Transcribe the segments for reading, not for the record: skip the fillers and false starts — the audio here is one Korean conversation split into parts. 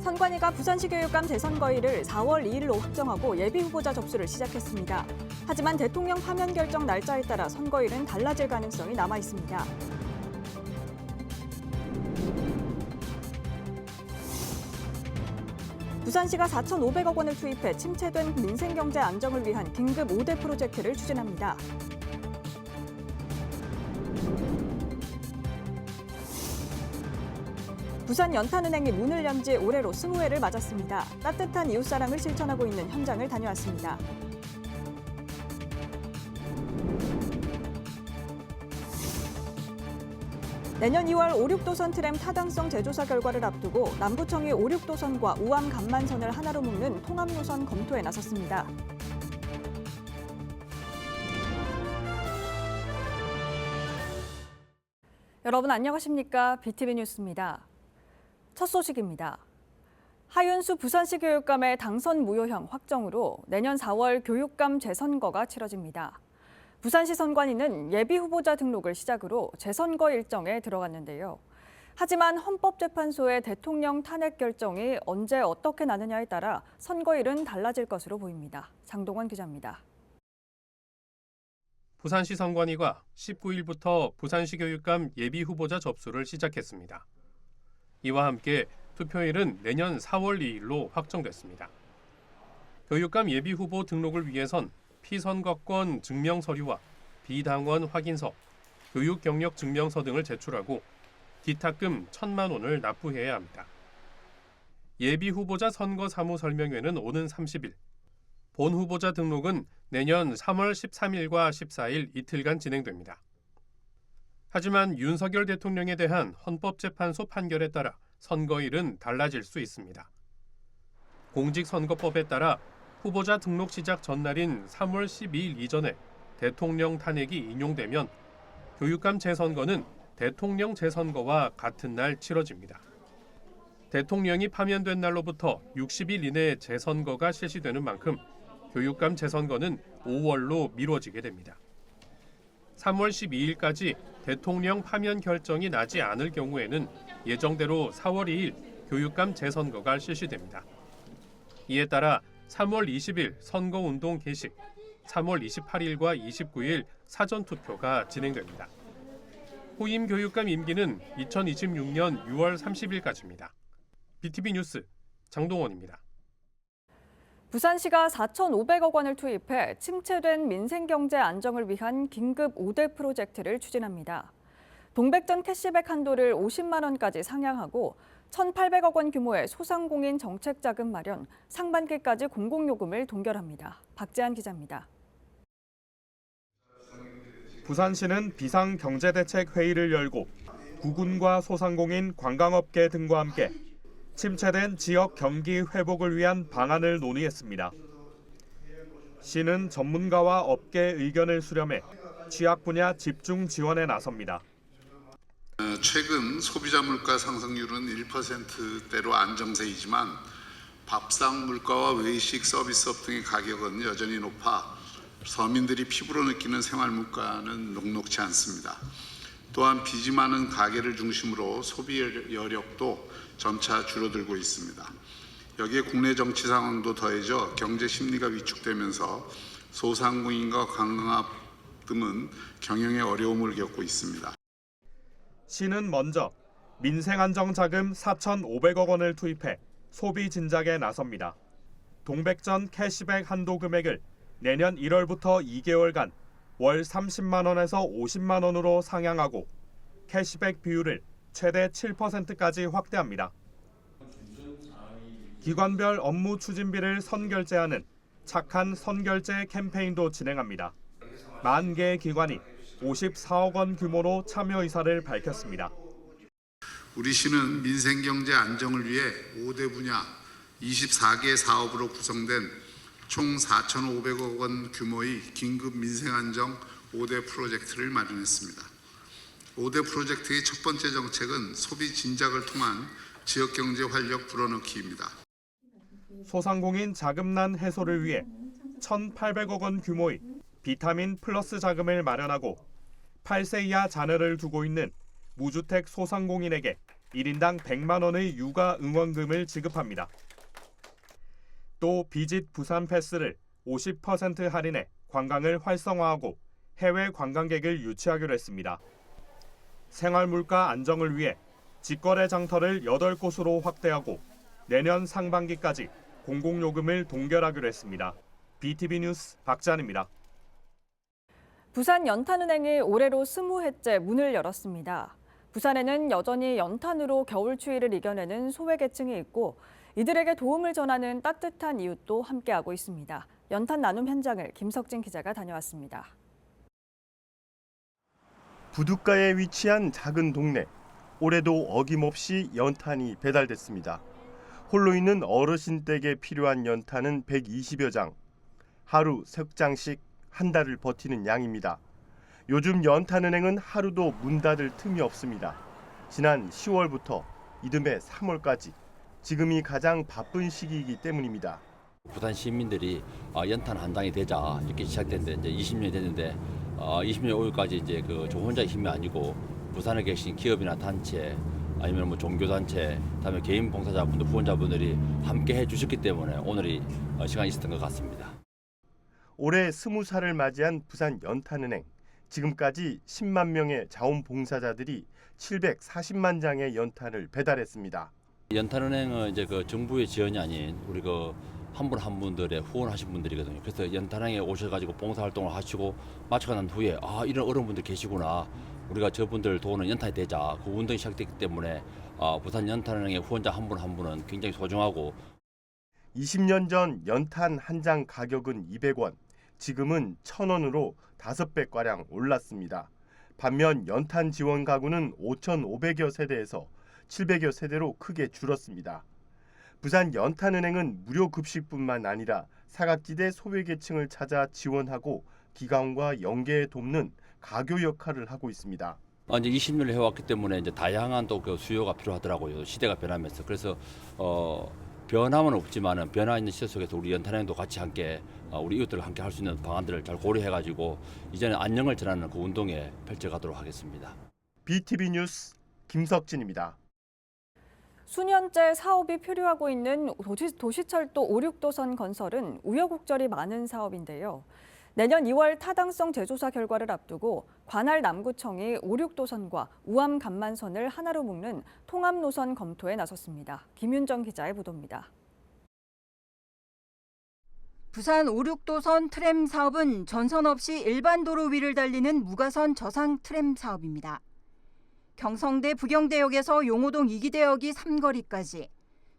선관위가 부산시 교육감 재선거일을 4월 2일로 확정하고 예비후보자 접수를 시작했습니다. 하지만 대통령 파면 결정 날짜에 따라 선거일은 달라질 가능성이 남아 있습니다. 부산시가 4,500억 원을 투입해 침체된 민생경제 안정을 위한 긴급 5대 프로젝트를 추진합니다. 부산 연탄은행이 문을 연 지 올해로 20회를 맞았습니다. 따뜻한 이웃사랑을 실천하고 있는 현장을 다녀왔습니다. 내년 2월 5, 6도선 트램 타당성 재조사 결과를 앞두고 남구청이 5, 6도선과 우암 간만선을 하나로 묶는 통합노선 검토에 나섰습니다. 여러분 안녕하십니까? BTV 뉴스입니다. 첫 소식입니다. 하윤수 부산시 교육감의 당선 무효형 확정으로 내년 4월 교육감 재선거가 치러집니다. 부산시 선관위는 예비후보자 등록을 시작으로 재선거 일정에 들어갔는데요. 하지만 헌법재판소의 대통령 탄핵 결정이 언제 어떻게 나느냐에 따라 선거일은 달라질 것으로 보입니다. 장동원 기자입니다. 부산시 선관위가 19일부터 부산시 교육감 예비후보자 접수를 시작했습니다. 이와 함께 투표일은 내년 4월 2일로 확정됐습니다. 교육감 예비후보 등록을 위해선 피선거권 증명서류와 비당원 확인서, 교육경력 증명서 등을 제출하고 기탁금 1,000만 원을 납부해야 합니다. 예비후보자 선거 사무 설명회는 오는 30일, 본 후보자 등록은 내년 3월 13일과 14일 이틀간 진행됩니다. 하지만 윤석열 대통령에 대한 헌법재판소 판결에 따라 선거일은 달라질 수 있습니다. 공직선거법에 따라 후보자 등록 시작 전날인 3월 12일 이전에 대통령 탄핵이 인용되면 교육감 재선거는 대통령 재선거와 같은 날 치러집니다. 대통령이 파면된 날로부터 60일 이내에 재선거가 실시되는 만큼 교육감 재선거는 5월로 미뤄지게 됩니다. 3월 12일까지 대통령 파면 결정이 나지 않을 경우에는 예정대로 4월 2일 교육감 재선거가 실시됩니다. 이에 따라 3월 20일 선거운동 개시, 3월 28일과 29일 사전투표가 진행됩니다. 후임 교육감 임기는 2026년 6월 30일까지입니다. BTV 뉴스 장동원입니다. 부산시가 4,500억 원을 투입해 침체된 민생경제 안정을 위한 긴급 5대 프로젝트를 추진합니다. 동백전 캐시백 한도를 50만 원까지 상향하고 1,800억 원 규모의 소상공인 정책자금 마련, 상반기까지 공공요금을 동결합니다. 박재한 기자입니다. 부산시는 비상경제대책회의를 열고 구군과 소상공인, 관광업계 등과 함께 침체된 지역 경기 회복을 위한 방안을 논의했습니다. 시는 전문가와 업계 의견을 수렴해 취약 분야 집중 지원에 나섭니다. 최근 소비자 물가 상승률은 1%대로 안정세이지만 밥상 물가와 외식, 서비스업 등의 가격은 여전히 높아 서민들이 피부로 느끼는 생활 물가는 녹록지 않습니다. 또한 빚이 많은 가계를 중심으로 소비 여력도 점차 줄어들고 있습니다. 여기에 국내 정치 상황도 더해져 경제 심리가 위축되면서 소상공인과 관광업 등은 경영에 어려움을 겪고 있습니다. 시는 먼저 민생안정자금 4,500억 원을 투입해 소비 진작에 나섭니다. 동백전 캐시백 한도 금액을 내년 1월부터 2개월간 월 30만 원에서 50만 원으로 상향하고 캐시백 비율을 최대 7%까지 확대합니다. 기관별 업무 추진비를 선결제하는 착한 선결제 캠페인도 진행합니다. 40개의 기관이 54억 원 규모로 참여 의사를 밝혔습니다. 우리 시는 민생경제 안정을 위해 5대 분야 24개 사업으로 구성된 총 4,500억 원 규모의 긴급 민생안정 5대 프로젝트를 마련했습니다. 5대 프로젝트의 첫 번째 정책은 소비 진작을 통한 지역경제 활력 불어넣기입니다. 소상공인 자금난 해소를 위해 1,800억 원 규모의 비타민 플러스 자금을 마련하고 8세 이하 자녀를 두고 있는 무주택 소상공인에게 1인당 100만 원의 육아 응원금을 지급합니다. 또 비짓 부산 패스를 50% 할인해 관광을 활성화하고 해외 관광객을 유치하기로 했습니다. 생활물가 안정을 위해 직거래 장터를 8곳으로 확대하고 내년 상반기까지 공공요금을 동결하기로 했습니다. BTV 뉴스 박찬입니다. 부산 연탄은행이 올해로 20회째 문을 열었습니다. 부산에는 여전히 연탄으로 겨울 추위를 이겨내는 소외계층이 있고 이들에게 도움을 전하는 따뜻한 이웃도 함께하고 있습니다. 연탄 나눔 현장을 김석진 기자가 다녀왔습니다. 부둣가에 위치한 작은 동네. 올해도 어김없이 연탄이 배달됐습니다. 홀로 있는 어르신 댁에 필요한 연탄은 120여 장. 하루 3장씩 한 달을 버티는 양입니다. 요즘 연탄은행은 하루도 문 닫을 틈이 없습니다. 지난 10월부터 이듬해 3월까지 지금이 가장 바쁜 시기이기 때문입니다. 부산 시민들이 연탄 한 장이 되자 이렇게 시작됐는데 이제 20년이 됐는데 20년 5일까지 이제 저 혼자의 힘이 아니고 부산에 계신 기업이나 단체 아니면 뭐 종교단체, 다음에 개인 봉사자분들, 후원자분들이 함께 해주셨기 때문에 오늘이 시간이 있었던 것 같습니다. 올해 20살을 맞이한 부산 연탄은행. 지금까지 10만 명의 자원봉사자들이 740만 장의 연탄을 배달했습니다. 연탄은행은 이제 정부의 지원이 아닌 우리 한 분 한 분들의 후원하신 분들이거든요. 그래서 연탄은행에 오셔가지고 봉사활동을 하시고 마치고 난 후에 이런 어른분들 계시구나. 우리가 저분들 도우는 연탄이 되자. 그 운동이 시작됐기 때문에 부산 연탄은행의 후원자 한 분 한 분은 굉장히 소중하고 20년 전 연탄 한 장 가격은 200원, 지금은 1,000원으로 5배가량 올랐습니다. 반면 연탄 지원 가구는 5,500여 세대에서 700여 세대로 크게 줄었습니다. 부산 연탄은행은 무료 급식뿐만 아니라 사각지대 소외계층을 찾아 지원하고 기관과 연계에 돕는 가교 역할을 하고 있습니다. 이제 20년을 해왔기 때문에 이제 다양한 또 수요가 필요하더라고요. 시대가 변하면서. 그래서 변함은 없지만은 변화 있는 시대 속에서 우리 연탄은행도 같이 함께 우리 이웃들과 함께 할 수 있는 방안들을 잘 고려해가지고 이제는 안녕을 전하는 그 운동에 펼쳐가도록 하겠습니다. BTV 뉴스 김석진입니다. 수년째 사업이 표류하고 있는 도시철도 5-6도선 건설은 우여곡절이 많은 사업인데요. 내년 2월 타당성 재조사 결과를 앞두고 관할 남구청이 5-6도선과 우암 간만선을 하나로 묶는 통합 노선 검토에 나섰습니다. 김윤정 기자의 보도입니다. 부산 5-6도선 트램 사업은 전선 없이 일반 도로 위를 달리는 무가선 저상 트램 사업입니다. 경성대 부경대역에서 용호동 2기대역이 삼거리까지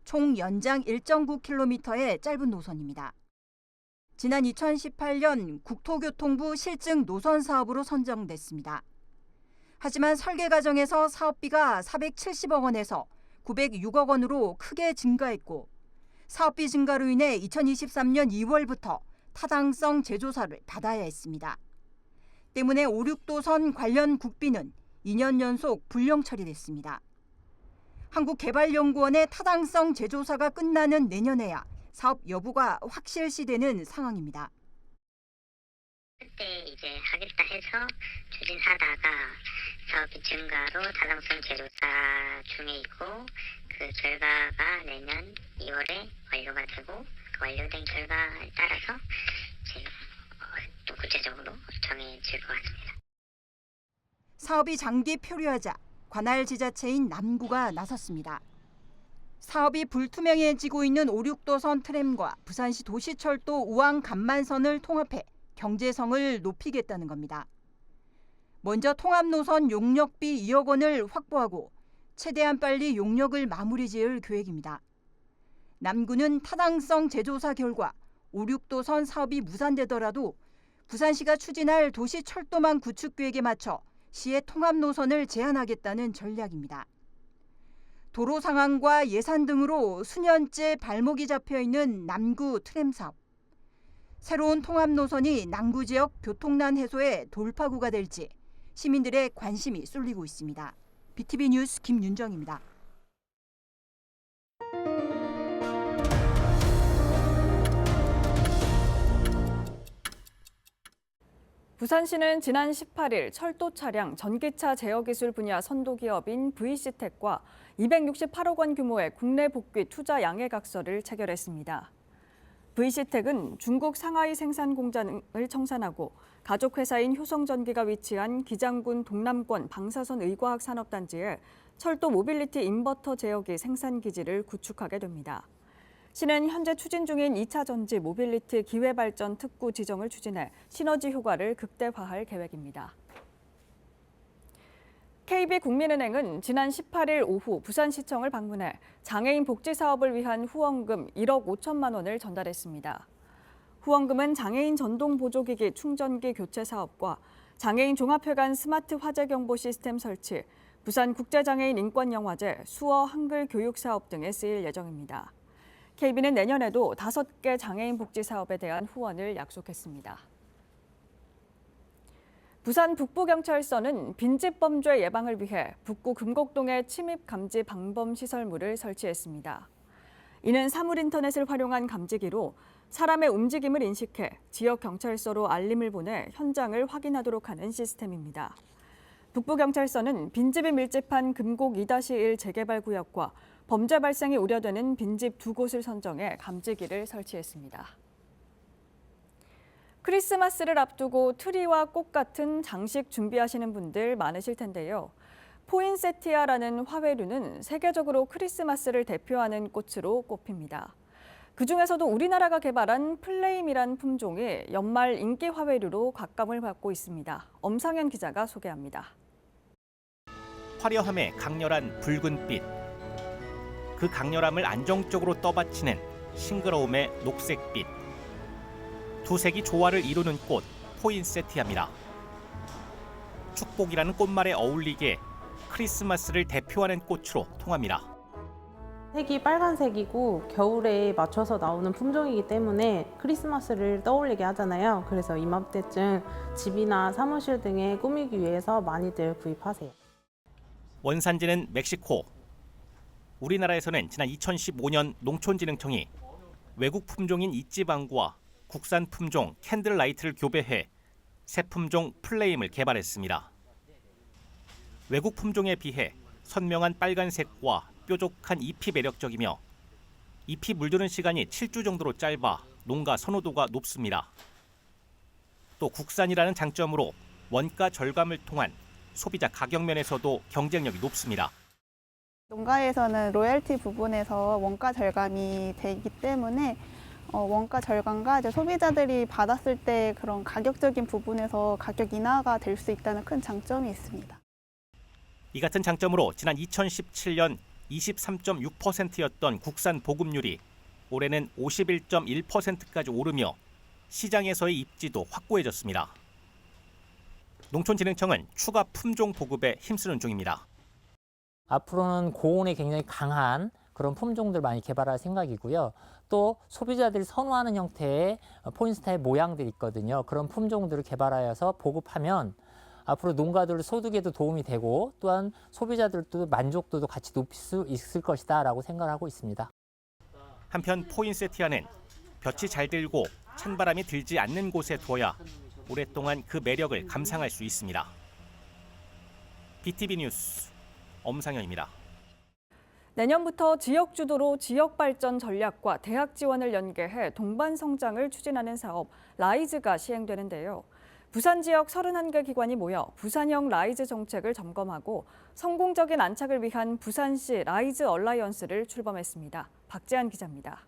총 연장 1.9km의 짧은 노선입니다. 지난 2018년 국토교통부 실증 노선 사업으로 선정됐습니다. 하지만 설계 과정에서 사업비가 470억 원에서 906억 원으로 크게 증가했고 사업비 증가로 인해 2023년 2월부터 타당성 재조사를 받아야 했습니다. 때문에 5-6도선 관련 국비는 2년 연속 불령 처리됐습니다. 한국개발연구원의 타당성 재조사가 끝나는 내년에야 사업 여부가 확실시되는 상황입니다. 그때 이제 하겠다 해서 추진하다가 사업비 증가로 타당성 재조사 중에 있고 그 결과가 내년 2월에 완료가 되고 그 완료된 결과에 따라서 이제 또 구체적으로 정해질 것 같습니다. 사업이 장기 표류하자 관할 지자체인 남구가 나섰습니다. 사업이 불투명해지고 있는 5-6도선 트램과 부산시 도시철도 우암 간만선을 통합해 경제성을 높이겠다는 겁니다. 먼저 통합 노선 용역비 2억 원을 확보하고 최대한 빨리 용역을 마무리 지을 계획입니다. 남구는 타당성 재조사 결과 5-6도선 사업이 무산되더라도 부산시가 추진할 도시철도망 구축 계획에 맞춰 시의 통합 노선을 제한하겠다는 전략입니다. 도로 상황과 예산 등으로 수년째 발목이 잡혀 있는 남구 트램 사업. 새로운 통합 노선이 남구 지역 교통난 해소의 돌파구가 될지 시민들의 관심이 쏠리고 있습니다. BTV 뉴스 김윤정입니다. 부산시는 지난 18일 철도 차량, 전기차 제어기술 분야 선도기업인 VC텍과 268억 원 규모의 국내 복귀 투자 양해각서를 체결했습니다. VC텍은 중국 상하이 생산 공장을 청산하고 가족회사인 효성전기가 위치한 기장군 동남권 방사선 의과학 산업단지에 철도 모빌리티 인버터 제어기 생산 기지를 구축하게 됩니다. 시는 현재 추진 중인 2차 전지 모빌리티 기회발전 특구 지정을 추진해 시너지 효과를 극대화할 계획입니다. KB국민은행은 지난 18일 오후 부산시청을 방문해 장애인 복지 사업을 위한 후원금 1억 5천만 원을 전달했습니다. 후원금은 장애인 전동 보조기기 충전기 교체 사업과 장애인 종합회관 스마트 화재 경보 시스템 설치, 부산 국제장애인 인권영화제, 수어 한글 교육 사업 등에 쓰일 예정입니다. KB는 내년에도 5개 장애인 복지 사업에 대한 후원을 약속했습니다. 부산 북부경찰서는 빈집 범죄 예방을 위해 북구 금곡동에 침입 감지 방범 시설물을 설치했습니다. 이는 사물 인터넷을 활용한 감지기로 사람의 움직임을 인식해 지역 경찰서로 알림을 보내 현장을 확인하도록 하는 시스템입니다. 북부경찰서는 빈집이 밀집한 금곡 2-1 재개발 구역과 범죄 발생이 우려되는 빈집 2곳을 선정해 감지기를 설치했습니다. 크리스마스를 앞두고 트리와 꽃 같은 장식 준비하시는 분들 많으실 텐데요. 포인세티아라는 화훼류는 세계적으로 크리스마스를 대표하는 꽃으로 꼽힙니다. 그중에서도 우리나라가 개발한 플레임이란 품종이 연말 인기 화훼류로 곽감을 받고 있습니다. 엄상현 기자가 소개합니다. 화려함에 강렬한 붉은빛, 그 강렬함을 안정적으로 떠받치는 싱그러움의 녹색빛, 두 색이 조화를 이루는 꽃 포인세티아입니다. 축복이라는 꽃말에 어울리게 크리스마스를 대표하는 꽃으로 통합니다. 색이 빨간색이고 겨울에 맞춰서 나오는 품종이기 때문에 크리스마스를 떠올리게 하잖아요. 그래서 이맘때쯤 집이나 사무실 등에 꾸미기 위해서 많이들 구입하세요. 원산지는 멕시코. 우리나라에서는 지난 2015년 농촌진흥청이 외국 품종인 이찌방구와 국산 품종 캔들라이트를 교배해 새 품종 플레임을 개발했습니다. 외국 품종에 비해 선명한 빨간색과 뾰족한 잎이 매력적이며 잎이 물드는 시간이 7주 정도로 짧아 농가 선호도가 높습니다. 또 국산이라는 장점으로 원가 절감을 통한 소비자 가격 면에서도 경쟁력이 높습니다. 농가에서는 로열티 부분에서 원가 절감이 되기 때문에 원가 절감과 이제 소비자들이 받았을 때 그런 가격적인 부분에서 가격 인하가 될 수 있다는 큰 장점이 있습니다. 이 같은 장점으로 지난 2017년 23.6%였던 국산 보급률이 올해는 51.1%까지 오르며 시장에서의 입지도 확고해졌습니다. 농촌진흥청은 추가 품종 보급에 힘쓰는 중입니다. 앞으로는 고온에 굉장히 강한 그런 품종들 많이 개발할 생각이고요. 또 소비자들이 선호하는 형태의 포인세티아의 모양들이 있거든요. 그런 품종들을 개발하여서 보급하면 앞으로 농가들 소득에도 도움이 되고 또한 소비자들도 만족도도 같이 높일 수 있을 것이다라고 생각을 하고 있습니다. 한편 포인세티아는 볕이 잘 들고 찬바람이 들지 않는 곳에 둬야 오랫동안 그 매력을 감상할 수 있습니다. BTV 뉴스 엄상현입니다. 내년부터 지역 주도로 지역 발전 전략과 대학 지원을 연계해 동반 성장을 추진하는 사업 라이즈가 시행되는데요. 부산 지역 31개 기관이 모여 부산형 라이즈 정책을 점검하고 성공적인 안착을 위한 부산시 라이즈 얼라이언스를 출범했습니다. 박재한 기자입니다.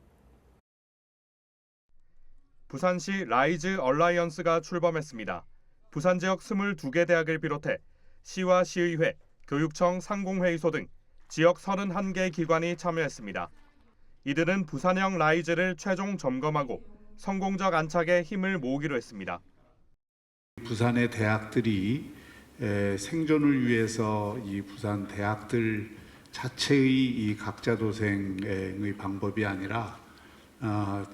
부산시 라이즈 얼라이언스가 출범했습니다. 부산 지역 22개 대학을 비롯해 시와 시의회, 교육청 상공회의소 등 지역 31개 기관이 참여했습니다. 이들은 부산형 라이즈를 최종 점검하고 성공적 안착에 힘을 모으기로 했습니다. 부산의 대학들이 생존을 위해서 이 부산 대학들 자체의 이 각자 도생의 방법이 아니라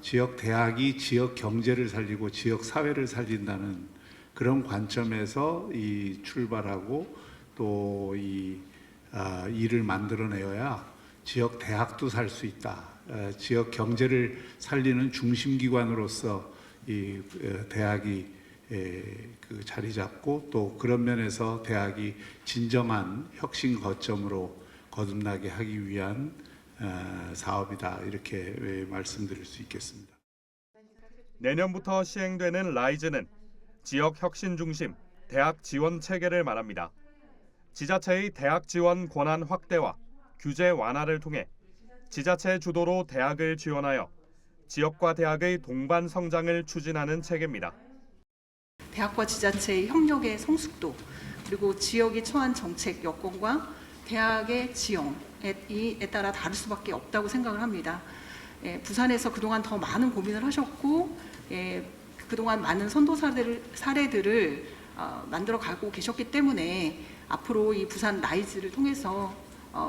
지역 대학이 지역 경제를 살리고 지역 사회를 살린다는 그런 관점에서 이 출발하고 또 이 일을 만들어내어야 지역 대학도 살 수 있다. 지역 경제를 살리는 중심 기관으로서 이 대학이 그 자리 잡고 또 그런 면에서 대학이 진정한 혁신 거점으로 거듭나게 하기 위한 사업이다 이렇게 말씀드릴 수 있겠습니다. 내년부터 시행되는 라이즈는 지역 혁신 중심 대학 지원 체계를 말합니다. 지자체의 대학 지원 권한 확대와 규제 완화를 통해 지자체 주도로 대학을 지원하여 지역과 대학의 동반 성장을 추진하는 체계입니다. 대학과 지자체의 협력의 성숙도 그리고 지역이 처한 정책 여건과 대학의 지형에 따라 다를 수밖에 없다고 생각을 합니다. 부산에서 그동안 더 많은 고민을 하셨고 그동안 많은 선도 사례들을 만들어가고 계셨기 때문에 앞으로 이 부산 라이즈를 통해서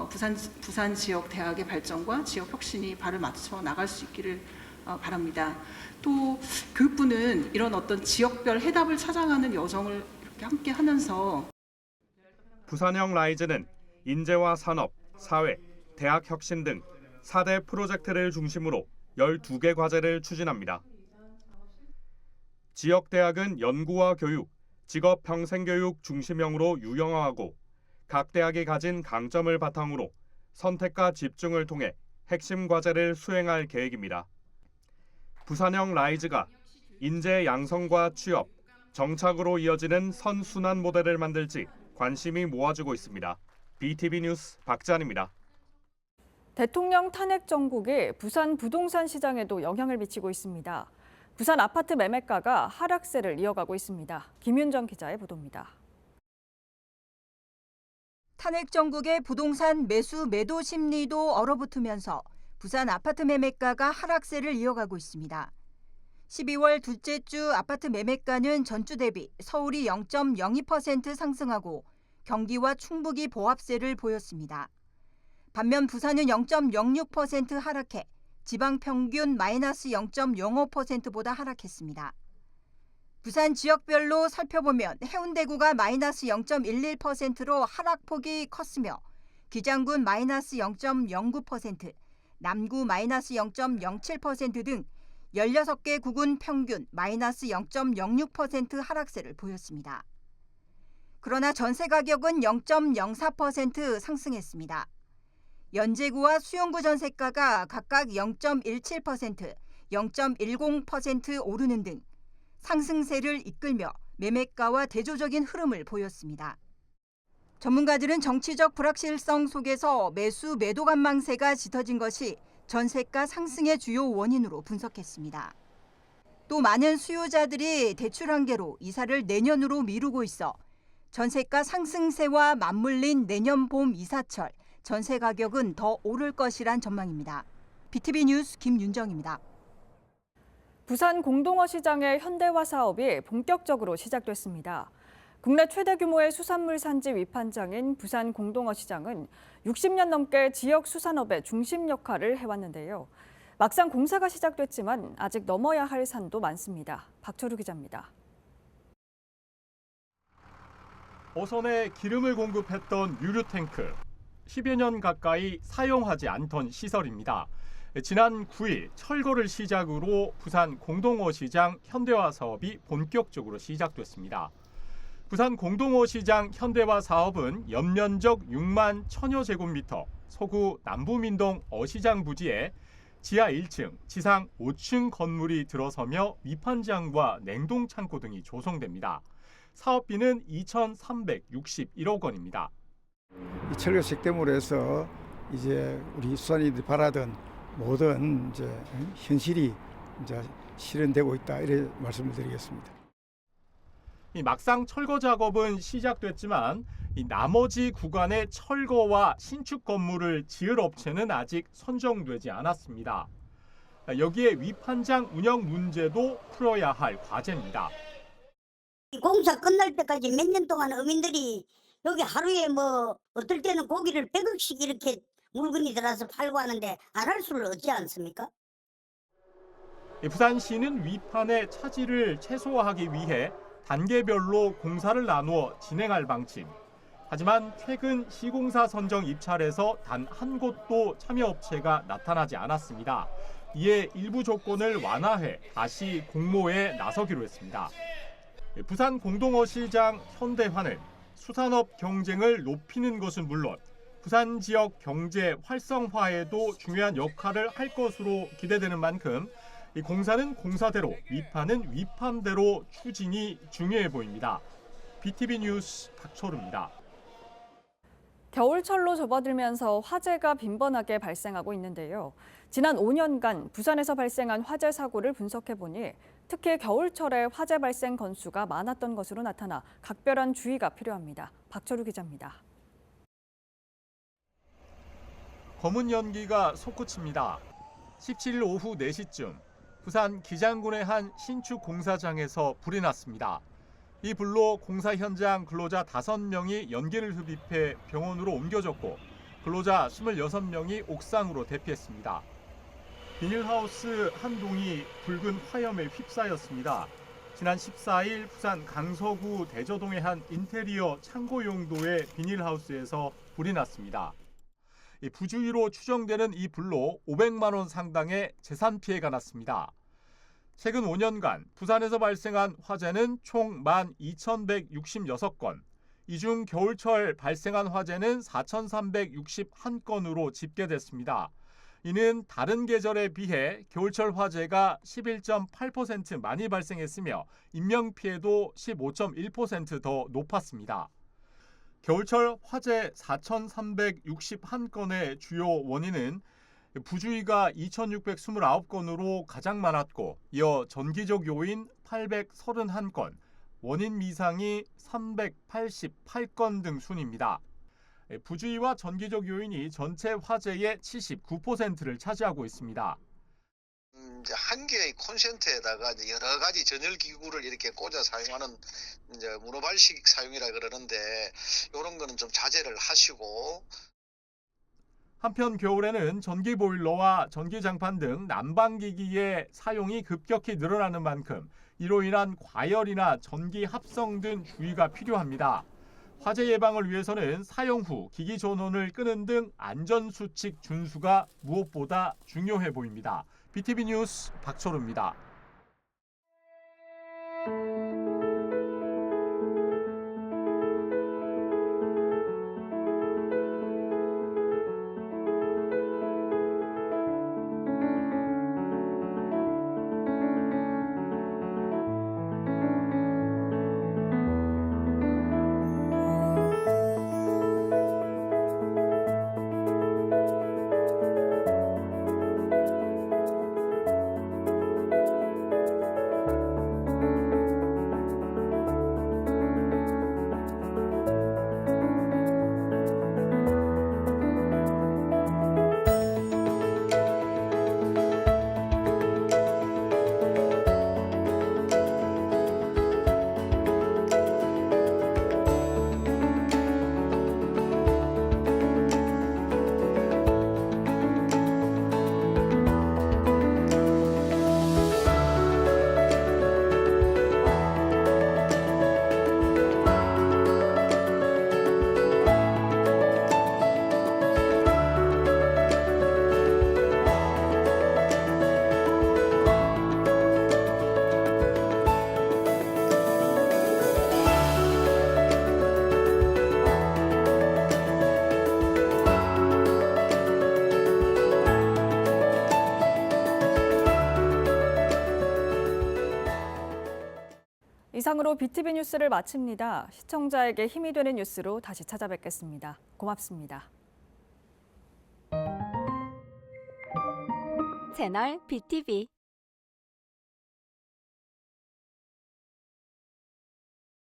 부산 지역 대학의 발전과 지역 혁신이 발을 맞춰 나갈 수 있기를 바랍니다. 또 교육부는 이런 어떤 지역별 해답을 찾아가는 여정을 이렇게 함께 하면서 부산형 라이즈는 인재와 산업, 사회, 대학 혁신 등 4대 프로젝트를 중심으로 12개 과제를 추진합니다. 지역 대학은 연구와 교육, 직업 평생교육 중심형으로 유형화하고 각 대학이 가진 강점을 바탕으로 선택과 집중을 통해 핵심 과제를 수행할 계획입니다. 부산형 라이즈가 인재 양성과 취업, 정착으로 이어지는 선순환 모델을 만들지 관심이 모아지고 있습니다. BTV 뉴스 박지한입니다. 대통령 탄핵 정국이 부산 부동산 시장에도 영향을 미치고 있습니다. 부산 아파트 매매가가 하락세를 이어가고 있습니다. 김윤정 기자의 보도입니다. 탄핵 정국의 부동산 매수 매도 심리도 얼어붙으면서 부산 아파트 매매가가 하락세를 이어가고 있습니다. 12월 둘째 주 아파트 매매가는 전주 대비 서울이 0.02% 상승하고 경기와 충북이 보합세를 보였습니다. 반면 부산은 0.06% 하락해 지방 평균 마이너스 0.05%보다 하락했습니다. 부산 지역별로 살펴보면 해운대구가 마이너스 0.11%로 하락폭이 컸으며 기장군 마이너스 0.09%, 남구 마이너스 0.07% 등 16개 구군 평균 마이너스 0.06% 하락세를 보였습니다. 그러나 전세 가격은 0.04% 상승했습니다. 연제구와 수용구 전세가가 각각 0.17%, 0.10% 오르는 등 상승세를 이끌며 매매가와 대조적인 흐름을 보였습니다. 전문가들은 정치적 불확실성 속에서 매수 매도 관망세가 짙어진 것이 전세가 상승의 주요 원인으로 분석했습니다. 또 많은 수요자들이 대출 한계로 이사를 내년으로 미루고 있어 전세가 상승세와 맞물린 내년 봄 이사철 전세 가격은 더 오를 것이란 전망입니다. BTV 뉴스 김윤정입니다. 부산 공동어 시장의 현대화 사업이 본격적으로 시작됐습니다. 국내 최대 규모의 수산물 산지 위판장인 부산 공동어 시장은 60년 넘게 지역 수산업의 중심 역할을 해왔는데요. 막상 공사가 시작됐지만 아직 넘어야 할 산도 많습니다. 박철우 기자입니다. 어선에 기름을 공급했던 유류 탱크. 10여 년 가까이 사용하지 않던 시설입니다. 지난 9일 철거를 시작으로 부산 공동어 시장 현대화 사업이 본격적으로 시작됐습니다. 부산 공동어 시장 현대화 사업은 연면적 6만 1000여 제곱미터 서구 남부민동 어시장 부지에 지하 1층, 지상 5층 건물이 들어서며 위판장과 냉동창고 등이 조성됩니다. 사업비는 2,361억 원입니다. 이 철거 시스템으로 해서 이제 우리 수산인들이 바라던 모든 이제 현실이 이제 실현되고 있다 이렇게 말씀을 드리겠습니다. 막상 철거 작업은 시작됐지만 나머지 구간의 철거와 신축 건물을 지을 업체는 아직 선정되지 않았습니다. 여기에 위판장 운영 문제도 풀어야 할 과제입니다. 공사 끝날 때까지 몇 년 동안 어민들이 여기 하루에 뭐 어떨 때는 고기를 100억씩 이렇게 물건이 들어서 팔고 하는데 안 할 수를 없지 않습니까? 부산시는 위판의 차질을 최소화하기 위해 단계별로 공사를 나누어 진행할 방침. 하지만 최근 시공사 선정 입찰에서 단 한 곳도 참여업체가 나타나지 않았습니다. 이에 일부 조건을 완화해 다시 공모에 나서기로 했습니다. 부산 공동어시장 현대화는 수산업 경쟁을 높이는 것은 물론 부산 지역 경제 활성화에도 중요한 역할을 할 것으로 기대되는 만큼 이 공사는 공사대로, 위판은 위판대로 추진이 중요해 보입니다. BTV 뉴스 박철우입니다. 겨울철로 접어들면서 화재가 빈번하게 발생하고 있는데요. 지난 5년간 부산에서 발생한 화재 사고를 분석해보니 특히 겨울철에 화재 발생 건수가 많았던 것으로 나타나 각별한 주의가 필요합니다. 박철우 기자입니다. 검은 연기가 솟구칩니다. 17일 오후 4시쯤 부산 기장군의 한 신축 공사장에서 불이 났습니다. 이 불로 공사 현장 근로자 5명이 연기를 흡입해 병원으로 옮겨졌고 근로자 26명이 옥상으로 대피했습니다. 비닐하우스 한 동이 붉은 화염에 휩싸였습니다. 지난 14일 부산 강서구 대저동의 한 인테리어 창고 용도의 비닐하우스에서 불이 났습니다. 부주의로 추정되는 이 불로 500만 원 상당의 재산 피해가 났습니다. 최근 5년간 부산에서 발생한 화재는 총 12,166건, 이 중 겨울철 발생한 화재는 4,361건으로 집계됐습니다. 이는 다른 계절에 비해 겨울철 화재가 11.8% 많이 발생했으며 인명피해도 15.1% 더 높았습니다. 겨울철 화재 4,361건의 주요 원인은 부주의가 2,629건으로 가장 많았고 이어 전기적 요인 831건, 원인 미상이 388건 등 순입니다. 부주의와 전기적 요인이 전체 화재의 79%를 차지하고 있습니다. 이제 한 개의 콘센트에다가 이제 여러 가지 전열 기구를 이렇게 꽂아 사용하는 이제 문어발식 사용이라 그러는데 이런 거는 좀 자제를 하시고. 한편 겨울에는 전기 보일러와 전기장판 등 난방기기의 사용이 급격히 늘어나는 만큼 이로 인한 과열이나 전기 합성 등 주의가 필요합니다. 화재 예방을 위해서는 사용 후 기기 전원을 끄는 등 안전수칙 준수가 무엇보다 중요해 보입니다. BTV 뉴스 박철우입니다. 이상으로 BTV 뉴스를 마칩니다. 시청자에게 힘이 되는 뉴스로 다시 찾아뵙겠습니다. 고맙습니다. 채널 BTV